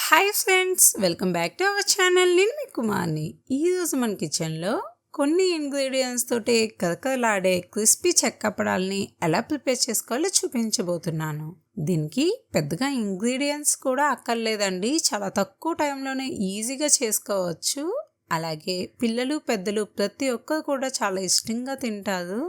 Hi friends, welcome back to our channel. నేను మీ కుమార్ని. ఈరోజు మన కిచెన్లో కొన్ని ఇంగ్రీడియంట్స్ తోటి కరకరలాడే క్రిస్పీ చెక్కపడాలని ఎలా ప్రిపేర్ చేసుకోవాలో చూపించబోతున్నాను. దీనికి పెద్దగా ఇంగ్రీడియంట్స్ కూడా అక్కర్లేదండి. చాలా తక్కువ టైంలోనే ఈజీగా చేసుకోవచ్చు. అలాగే పిల్లలు పెద్దలు ప్రతి ఒక్కరు కూడా చాలా ఇష్టంగా తింటారు.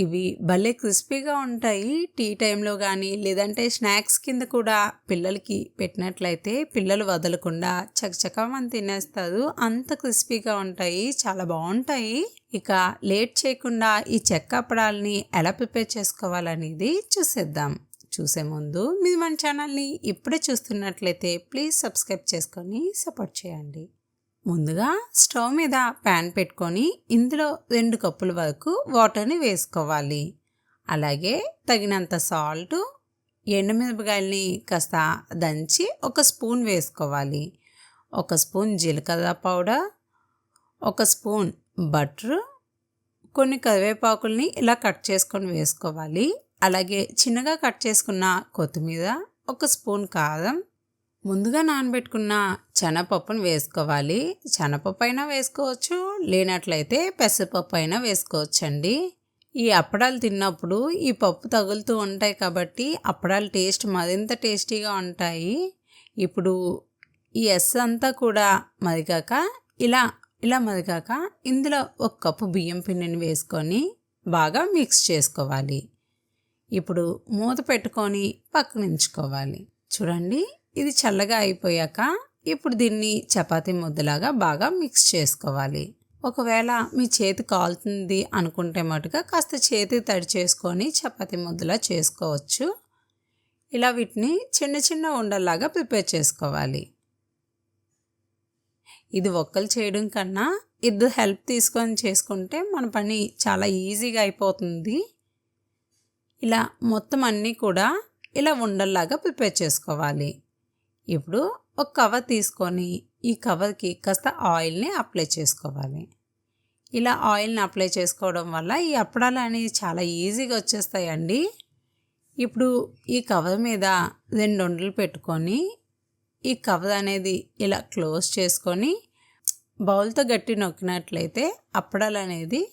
ఇవి భలే క్రిస్పీగా ఉంటాయి. టీ టైంలో కానీ లేదంటే స్నాక్స్ కింద కూడా పిల్లలకి పెట్టినట్లయితే పిల్లలు వదలకుండా చకచకమని తినేస్తారు. అంత క్రిస్పీగా ఉంటాయి, చాలా బాగుంటాయి. ఇక లేట్ చేయకుండా ఈ చెక్క అప్పడాలని ఎలా ప్రిపేర్ చేసుకోవాలనేది చూసేద్దాం. చూసే ముందు మీరు మన ఛానల్ని ఇప్పుడే చూస్తున్నట్లయితే ప్లీజ్ సబ్స్క్రైబ్ చేసుకొని సపోర్ట్ చేయండి. ముందుగా స్టవ్ మీద ప్యాన్ పెట్టుకొని ఇందులో 2 కప్పుల వరకు వాటర్ని వేసుకోవాలి. అలాగే తగినంత సాల్ట్, ఎండుమిరపకాయలని కాస్త దంచి 1 స్పూన్ వేసుకోవాలి. 1 స్పూన్ జీలకర్ర పౌడర్, 1 స్పూన్ బటర్, కొన్ని కరివేపాకుల్ని ఇలా కట్ చేసుకొని వేసుకోవాలి. అలాగే చిన్నగా కట్ చేసుకున్న కొత్తిమీర, 1 స్పూన్ కారం, ముందుగా నానబెట్టుకున్న శనగపప్పును వేసుకోవాలి. శనగపప్పు అయినా వేసుకోవచ్చు, లేనట్లయితే పెసరపప్పు అయినా వేసుకోవచ్చండి. ఈ అప్పడాలు తిన్నప్పుడు ఈ పప్పు తగులుతూ ఉంటాయి కాబట్టి అప్పడాలు టేస్ట్ మరింత టేస్టీగా ఉంటాయి. ఇప్పుడు ఈ అంతా కూడా మరిగాక ఇలా మరిగాక ఇందులో 1 కప్పు బియ్యం పిండిని వేసుకొని బాగా మిక్స్ చేసుకోవాలి. ఇప్పుడు మూత పెట్టుకొని పక్కన ఉంచుకోవాలి. చూడండి, ఇది చల్లగా అయిపోయాక ఇప్పుడు దీన్ని చపాతీ ముద్దలాగా బాగా మిక్స్ చేసుకోవాలి. ఒకవేళ మీ చేతి కాలుతుంది అనుకుంటే మటుగా కాస్త చేతి తడి చేసుకొని చపాతీ ముద్దలా చేసుకోవచ్చు. ఇలా వీటిని చిన్న చిన్న ఉండల్లాగా ప్రిపేర్ చేసుకోవాలి. ఇది ఒక్కలు చేయడం కన్నా 2 హెల్ప్ తీసుకొని చేసుకుంటే మన పని చాలా ఈజీగా అయిపోతుంది. ఇలా మొత్తం అన్నీ కూడా ఇలా ఉండల్లాగా ప్రిపేర్ చేసుకోవాలి. ఇప్పుడు ఒక కవర్ తీసుకొని ఈ కవర్కి కాస్త ఆయిల్ని అప్లై చేసుకోవాలి. ఇలా ఆయిల్ని అప్లై చేసుకోవడం వల్ల ఈ అప్పడాలు అనేవి చాలా ఈజీగా వచ్చేస్తాయండి. ఇప్పుడు ఈ కవర్ మీద 2 ఉండలు పెట్టుకొని ఈ కవర్ అనేది ఇలా క్లోజ్ చేసుకొని బౌల్తో గట్టి నొక్కినట్లయితే అప్పడాలు అనేది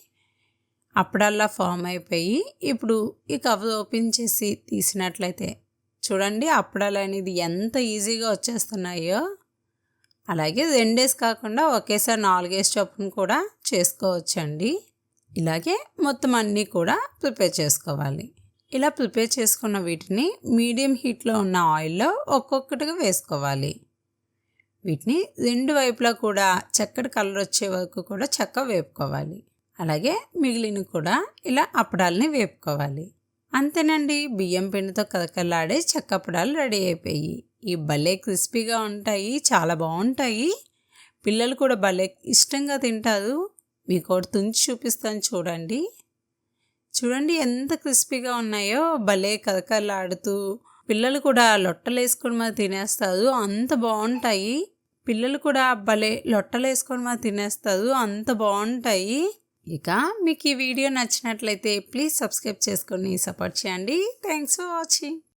అప్పడాల్లా ఫామ్ అయిపోయి ఇప్పుడు ఈ కవర్ ఓపెన్ చేసి తీసినట్లయితే చూడండి అప్పడాలు అనేది ఎంత ఈజీగా వచ్చేస్తున్నాయో. అలాగే 2 కాకుండా ఒకేసారి 4 చొప్పున కూడా చేసుకోవచ్చండి. ఇలాగే మొత్తం అన్నీ కూడా ప్రిపేర్ చేసుకోవాలి. ఇలా ప్రిపేర్ చేసుకున్న వీటిని మీడియం హీట్లో ఉన్న ఆయిల్లో ఒక్కొక్కటిగా వేసుకోవాలి. వీటిని 2 వైపులా కూడా చక్కటి కలర్ వచ్చే వరకు కూడా చక్కగా వేపుకోవాలి. అలాగే మిగిలిన కూడా ఇలా అప్పడాలని వేపుకోవాలి. అంతేనండి, బియ్యం పిండితో కరకరలాడే చెక్కప్పడాలు రెడీ అయిపోయి. ఈ భలే క్రిస్పీగా ఉంటాయి, చాలా బాగుంటాయి. పిల్లలు కూడా భలే ఇష్టంగా తింటారు. మీకు ఒకటి తుంచి చూపిస్తాను చూడండి. చూడండి ఎంత క్రిస్పీగా ఉన్నాయో, భలే కరకరలాడుతూ పిల్లలు కూడా లొట్టలు వేసుకొని మరి తినేస్తారు, అంత బాగుంటాయి. పిల్లలు కూడా భలే లొట్టలు వేసుకొని మరి తినేస్తారు, అంత బాగుంటాయి. ఇక మీకు ఈ వీడియో నచ్చినట్లయితే ప్లీజ్ సబ్స్క్రైబ్ చేసుకొని సపోర్ట్ చేయండి. Thanks for watching.